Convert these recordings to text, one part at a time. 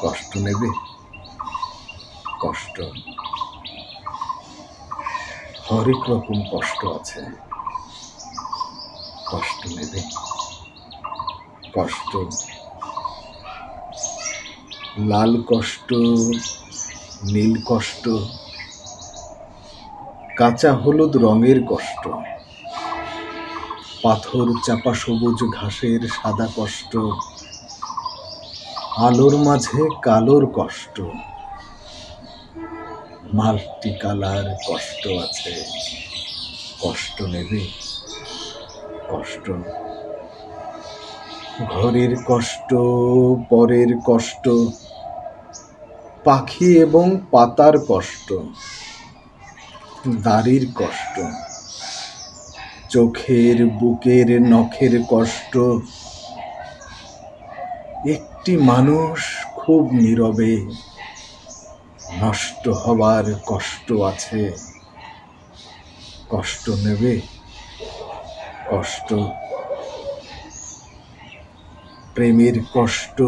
কষ্ট নেবে, কষ্ট, হরেক রকম কষ্ট আছে, কষ্ট নেবে, কষ্ট, লাল কষ্ট, নীল কষ্ট, কাঁচা হলুদ রঙের কষ্ট, পাথর চাপা সবুজ ঘাসের সাদা কষ্ট, আলোর মাঝে কালোর কষ্ট, মাল্টি কালার কষ্ট আছে, কষ্ট নেবে, কষ্ট, ঘরের কষ্ট, পরের কষ্ট, পাখি এবং পাতার কষ্ট, দাড়ির কষ্ট, চোখের বুকের নখের কষ্ট, একটি মানুষ খুব নীরবে নষ্ট হবার কষ্ট আছে, কষ্ট নেবে, কষ্ট, প্রেমের কষ্ট,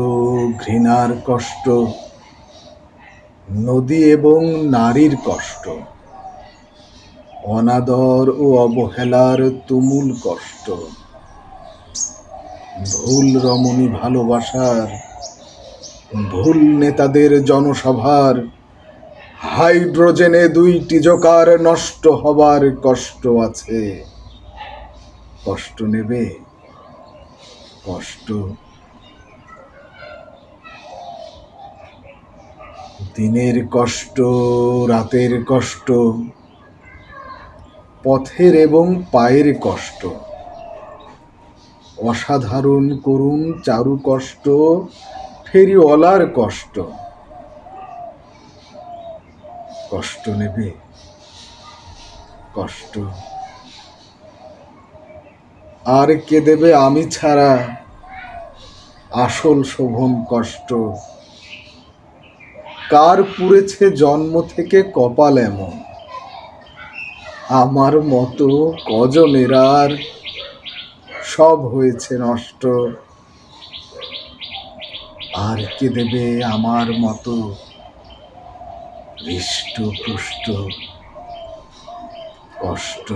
ঘৃণার কষ্ট, নদী এবং নারীর কষ্ট, অনাদর ও অবহেলার তুমুল কষ্ট, ভুল রমণী ভালোবাসার, ভুল নেতাদের জনসভার, হাইড্রোজেনে 2টি জোকার নষ্ট হবার কষ্ট আছে, কষ্ট নেবে, কষ্ট, দিনের কষ্ট, রাতের কষ্ট, পথের এবং পায়ের কষ্ট, অসাধারণ করুণ চারু কষ্ট, ফেরিওয়ালার কষ্ট, কষ্ট নেবে, কষ্ট, আর কে দেবে আমি ছাড়া আসল শোভন কষ্ট, কার পুড়েছে জন্ম থেকে কপাল এমন, আমার মতো কজনেরার সব হয়েছে নষ্ট, আর কে দেবে আমার মতো হৃষ্টপুষ্ট কষ্ট।